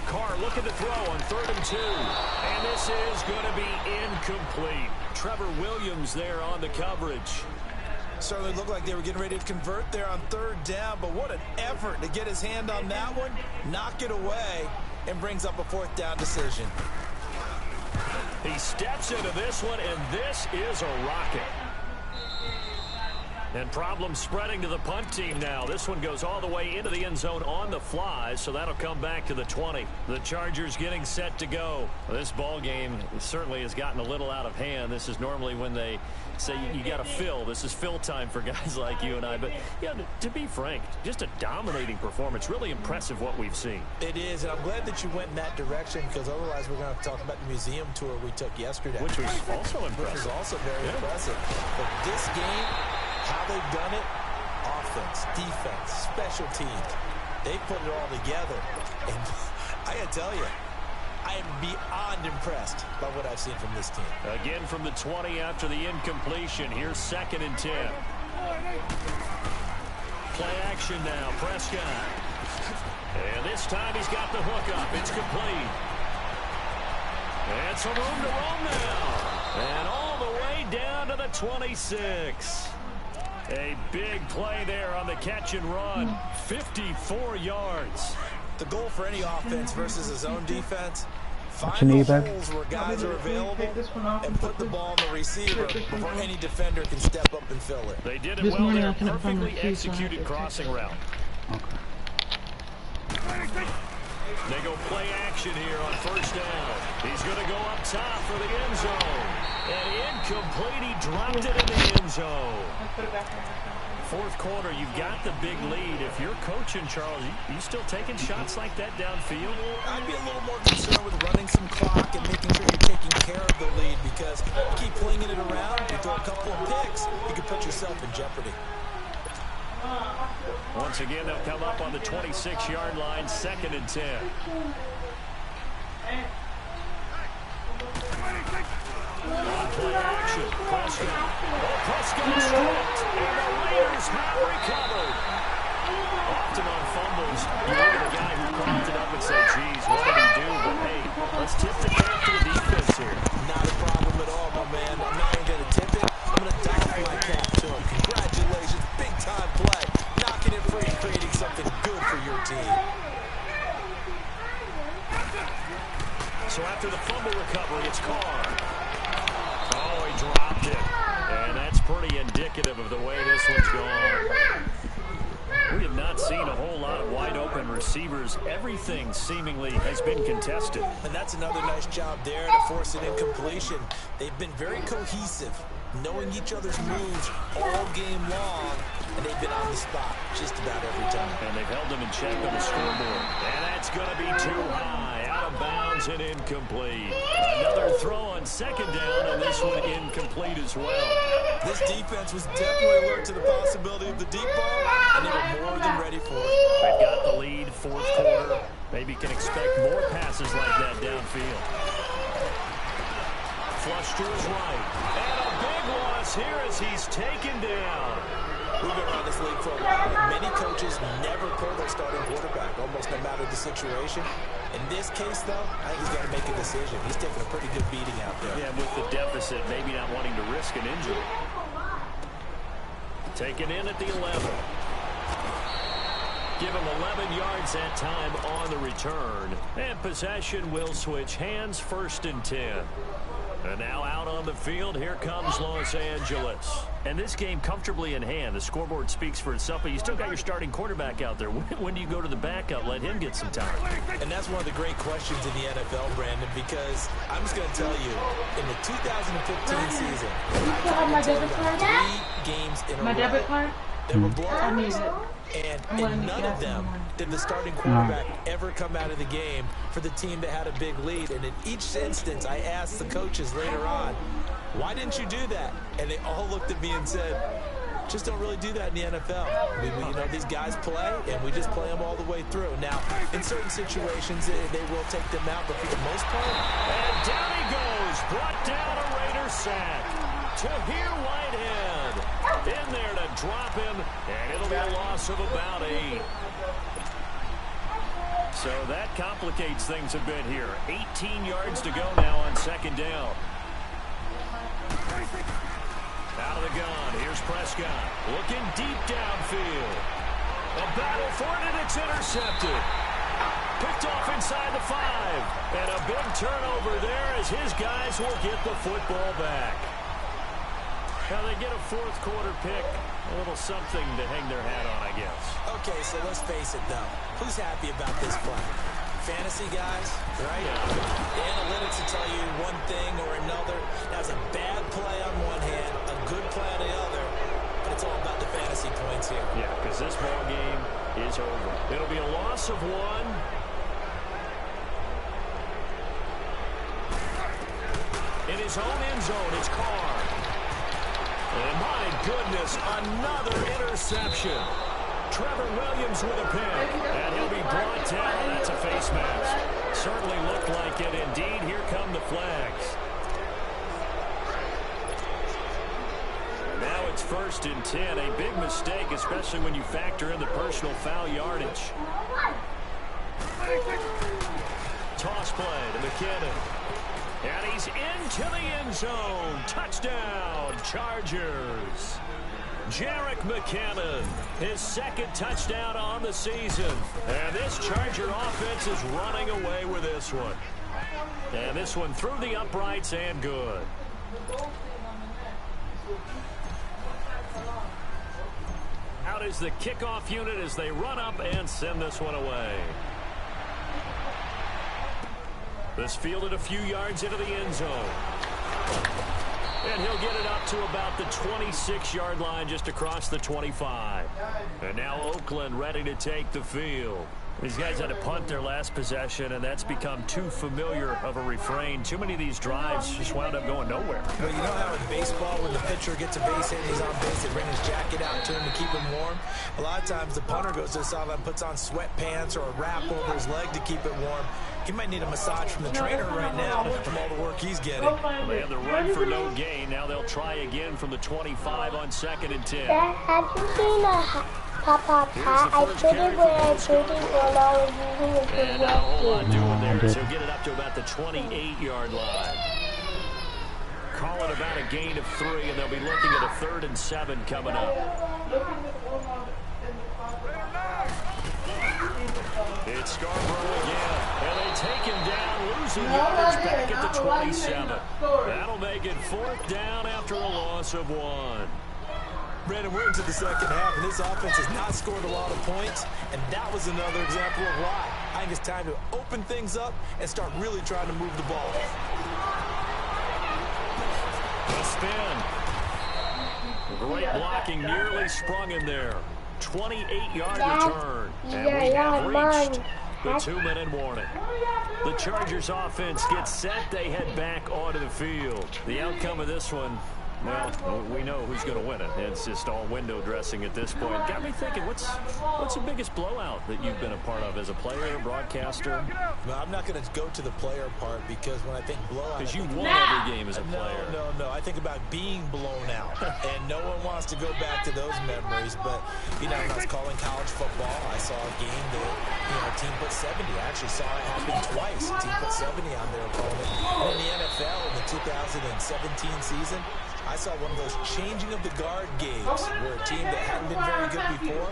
Carr looking to throw on 3rd and 2. And this is going to be incomplete. Trevor Williams there on the coverage. Certainly looked like they were getting ready to convert there on 3rd down, but what an effort to get his hand on that one, knock it away, and brings up a 4th down decision. He steps into this one, and this is a rocket. And problems spreading to the punt team now. This one goes all the way into the end zone on the fly, so that'll come back to the 20. The Chargers getting set to go. This ball game certainly has gotten a little out of hand. This is normally when they say you got to fill. This is fill time for guys like you and I. But, yeah, to be frank, just a dominating performance. Really impressive what we've seen. It is, and I'm glad that you went in that direction, because otherwise we're going to have to talk about the museum tour we took yesterday. Which was also impressive. Which was also very impressive. But this game, how they've done it, offense, defense, special teams, they put it all together. And I got to tell you, I am beyond impressed by what I've seen from this team. Again from the 20 after the incompletion. Here's 2nd and 10. Play action now, Prescott. And this time he's got the hook up. It's complete. And some room to roam now. And all the way down to the 26. A big play there on the catch and run. 54 yards. The goal for any offense versus a zone defense, find the holes where guys are available and put the ball on the receiver before any defender can step up and fill it. They did it well there. Perfectly executed crossing route. They go play action here on 1st down. He's going to go up top for the end zone. And incomplete. He dropped it in the end zone. 4th quarter, you've got the big lead. If you're coaching, Charles, you still taking shots like that downfield? I'd be a little more concerned with running some clock and making sure you're taking care of the lead, because you keep flinging it around, you throw a couple of picks, you can put yourself in jeopardy. Once again, they'll come up on the 26-yard line, 2nd and 10. On play action, Prescott. Oh, Prescott stripped, and the Raiders have recovered. Often on fumbles, you look at the guy who called it up and said, geez, what did he do? But hey, let's tip the cap to the defense here. Not a problem at all, my man. I'm not even going to tip it. I'm going to doff my cap to him. Congratulations, big-time play. Knocking it free and creating something good for your team. So after the fumble recovery, it's Carr. Oh, he dropped it. And that's pretty indicative of the way this one's gone. We have not seen a whole lot of wide-open receivers. Everything seemingly has been contested. And that's another nice job there to force an incompletion. They've been very cohesive, knowing each other's moves all game long, and they've been on the spot just about every time. And they've held them in check on the scoreboard. And that's going to be too high. Out of bounds and incomplete. Another throw on 2nd down, and this one incomplete as well. This defense was definitely alert to the possibility of the deep ball, and they were more than ready for it. They've got the lead, 4th quarter. Maybe can expect more passes like that downfield. Flush to his right. And a big one. across here as he's taken down. We've been around this league for a while, and many coaches never pull their starting quarterback, almost no matter the situation. In this case, though, I think he's got to make a decision. He's taking a pretty good beating out there. Yeah, with the deficit, maybe not wanting to risk an injury. Taken in at the 11. Give him 11 yards that time on the return. And possession will switch hands, 1st and 10. And now out on the field, here comes Los Angeles. And this game comfortably in hand. The scoreboard speaks for itself, but you still got your starting quarterback out there. When do you go to the backup? Let him get some time. And that's one of the great questions in the NFL, Brandon, because I'm just going to tell you, in the 2015 season, My debit card? 3 games in a row, My debit card? there were I need blowouts. it. And in none of them did the starting quarterback ever come out of the game for the team that had a big lead. And in each instance, I asked the coaches later on, why didn't you do that? And they all looked at me and said, just don't really do that in the NFL. You know, these guys play, and we just play them all the way through. Now, in certain situations, they will take them out, but for the most part. And down he goes. Brought down a Raider sack. Tahir Whitehead in there to drop him, and it'll be a loss of about 8. So that complicates things a bit here. 18 yards to go now on 2nd down. Out of the gun, here's Prescott. Looking deep downfield. A battle for it, and it's intercepted. Picked off inside the 5. And a big turnover there as his guys will get the football back. Now they get a 4th quarter pick. A little something to hang their hat on, I guess. Okay, so let's face it, though. Who's happy about this play? Fantasy guys, right? Yeah. The analytics will tell you one thing or another. That's a bad play on one hand, a good play on the other, but it's all about the fantasy points here. Yeah, because this ball game is over. It'll be a loss of 1. In his own end zone, it's Carr. And my goodness, another interception. Trevor Williams with a pick. And he'll be brought down. That's a face mask. Certainly looked like it. Indeed, here come the flags. Now it's 1st and 10. A big mistake, especially when you factor in the personal foul yardage. Toss play to McKinnon. And he's into the end zone. Touchdown, Chargers. Jerick McKinnon, his 2nd touchdown on the season. And this Charger offense is running away with this one. And this one through the uprights and good. Out is the kickoff unit as they run up and send this one away. This fielded a few yards into the end zone. And he'll get it up to about the 26-yard line, just across the 25. And now Oakland ready to take the field. These guys had to punt their last possession, and that's become too familiar of a refrain. Too many of these drives just wound up going nowhere. Well, you know how in baseball, when the pitcher gets a base hit and he's on base, they bring his jacket out to him to keep him warm? A lot of times the punter goes to the sideline, puts on sweatpants or a wrap over his leg to keep it warm. He might need a massage from the trainer right now from all the work he's getting. They had the run for no gain. Now they'll try again from the 25 on 2nd and 10. Dad, have you seen a Papa Pat? I put it where I put it when I was using it for And not a whole lot working. doing there. So get it up to about the 28-yard line. Call it about a gain of 3, and they'll be looking at a 3rd and 7 coming up. It's Scarborough again, and they take him down, losing yards back at the 27. That'll make it 4th down after a loss of 1. Brandon, we're into the 2nd half, and this offense has not scored a lot of points, and that was another example of why. I think it's time to open things up and start really trying to move the ball. A spin. Great blocking, nearly sprung him there. 28-yard return, and we have reached the 2-minute warning. The Chargers offense gets set. They head back onto the field. The outcome of this one, Well, we know who's going to win it. It's just all window dressing at this point. Got me thinking, what's the biggest blowout that you've been a part of as a player, broadcaster? No, I'm not going to go to the player part because when I think blowout... Because you won every game as a player. No. I think about being blown out. And no one wants to go back to those memories. But, you know, when I was calling college football, I saw a game that, you know, a team put 70. I actually saw it happen twice. A team put 70 on their opponent. And in the NFL in the 2017 season, I saw one of those changing of the guard games where a team that hadn't been very good before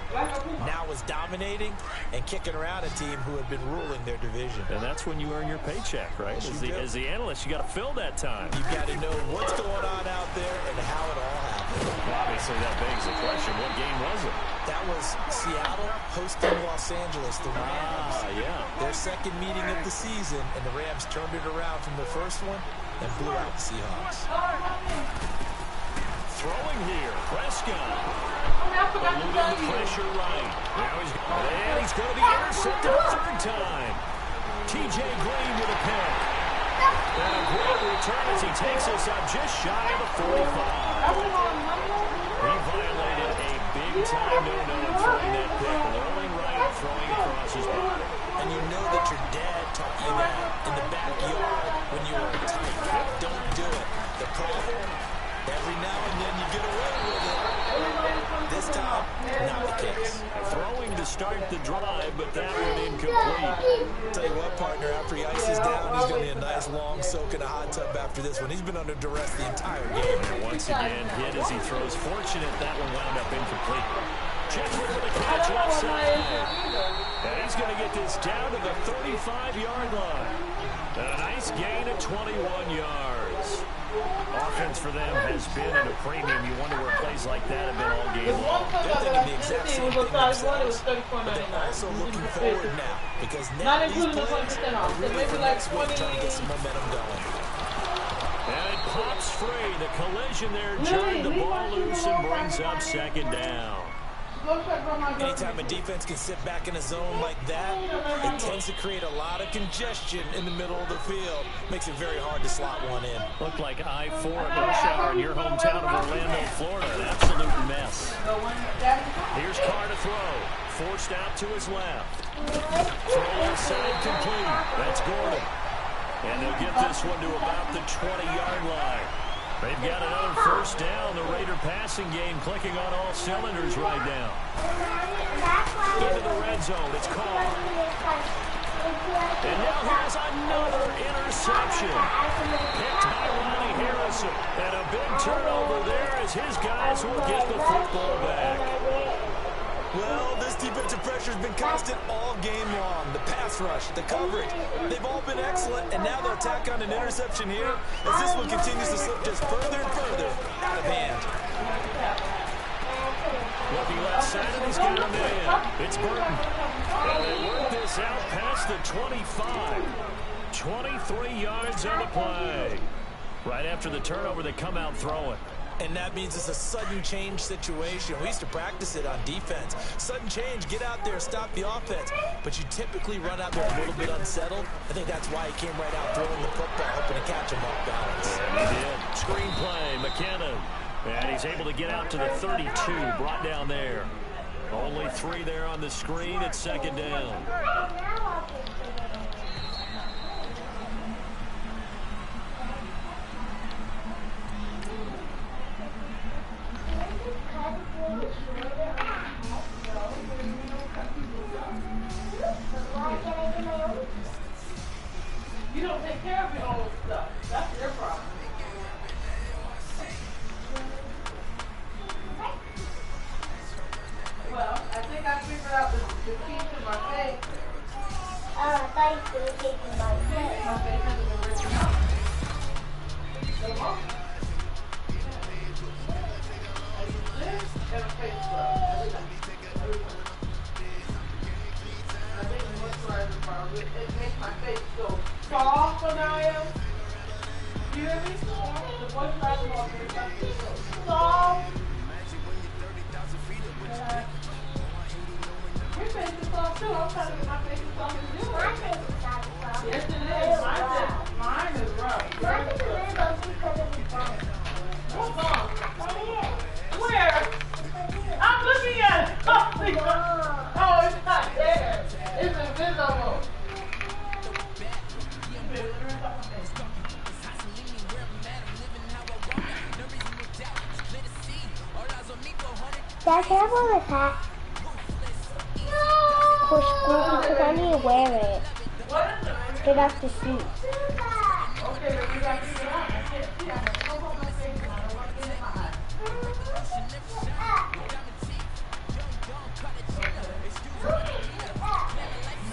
now was dominating and kicking around a team who had been ruling their division. And that's when you earn your paycheck, right? As the analyst, you got to fill that time. You've got to know what's going on out there and how it all happened. Obviously, that begs the question, what game was it? That was Seattle hosting Los Angeles, the Rams. Yeah. Their second meeting of the season, and the Rams turned it around from the first one and blew out the Seahawks. Throwing here, Prescott. Eluding the pressure right. Now he's going to be intercepted a third time. T.J. Green with a pick. And a great return as he takes us up just shy of the 45. He violated a big-time no-no in throwing that pick. Rolling right, throwing across his body. And you know that your dad taught you that in the backyard when you were tight. Don't do it. The problem, every now and then you get away with it. This time, not the case. Throwing to start the drive, but that one incomplete. Tell you what, partner, after he ices down, he's going to need a nice long soak in a hot tub after this one. He's been under duress the entire game. Once again, hit as he throws. Fortunate that one wound up incomplete. Chadwick with a catch outside. And he's going to get this down to the 35-yard line. And a nice gain of 21 yards. Offense for them has been at a premium. You wonder where plays like that have been all game long. They're thinking the exact same thing themselves, but they're also looking forward now because now these players are really for next week trying to get some momentum going. And it pops free. The collision there jerked the ball loose and brings up second down. Anytime a defense can sit back in a zone like that, it tends to create a lot of congestion in the middle of the field. Makes it very hard to slot one in. Looked like I-4 at rush hour in your hometown of Orlando, Florida. An absolute mess. Here's Carr to throw. Forced out to his left. Throw inside complete. That's Gordon. And they'll get this one to about the 20-yard line. They've got another first down. The Raider passing game clicking on all cylinders right now. Into the red zone. It's Carr. And now here's another interception. Picked by Ronnie Harrison. And a big turnover there as his guys will get the football back. Well, this defensive pressure has been constant all game long. The pass rush, the coverage, they've all been excellent, and now they'll tack on an interception here as this one continues to slip just further and further out of hand. Looking left side, and he's got him in. It's Burton. And they work this out past the 25. 23 yards on the play. Right after the turnover, they come out throwing. And that means it's a sudden change situation. We used to practice it on defense. Sudden change, get out there, stop the offense. But you typically run out there a little bit unsettled. I think that's why he came right out throwing the football, hoping to catch him off balance. And he did. Screenplay, McKinnon. And he's able to get out to the 32, brought down there. Only 3 there on the screen. It's second down. You don't take care of your own stuff. That's your problem. Well, I think I figured out the key to my face. Oh, I thought you were taking my face. My face hasn't been written out. Come on. I use this and a face scrub every day. I think the moisturizer part, it makes my face so soft when I am. You hear me? The moisturizer will make my face so soft. Your face is soft too. I'm trying to get my face as soft as yours. My face is not soft. Yes, it is. Mine is rough. Mine is a little because of the bone. What's wrong? can I wear this hat? For school because I need to wear it. Get off the seat. Okay, but you got to get out. I can't see. I got so much my face and I don't want to get in my eye.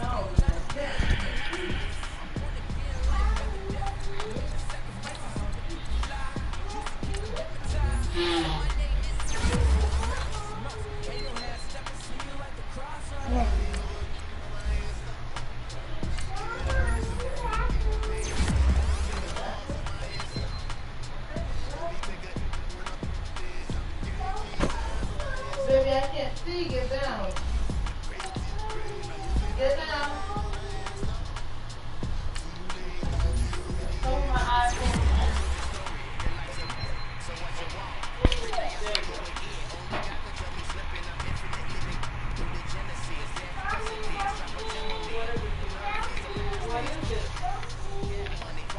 No, Yeah. baby, I can't see. Get down. Get down. Over my iPhone. What is it?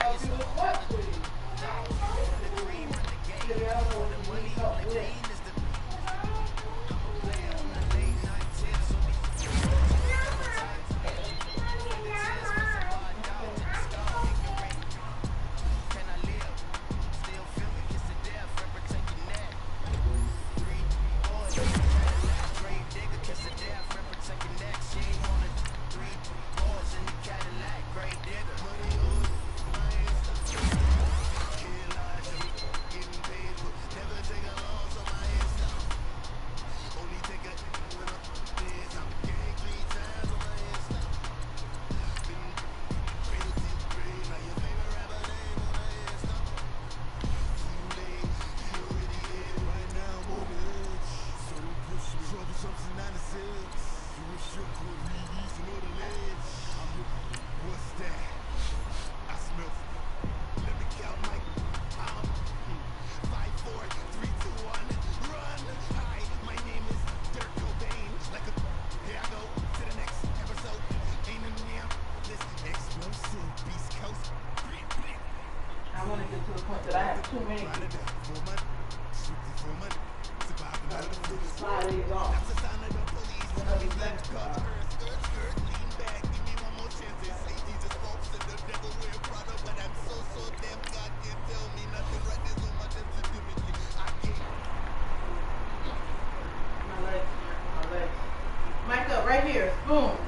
Oh, you look what, sweetie? Baby, I don't know what you need help with. I want to get to the point that I have too many people. Slide these off. My legs. Mic up right here. Boom.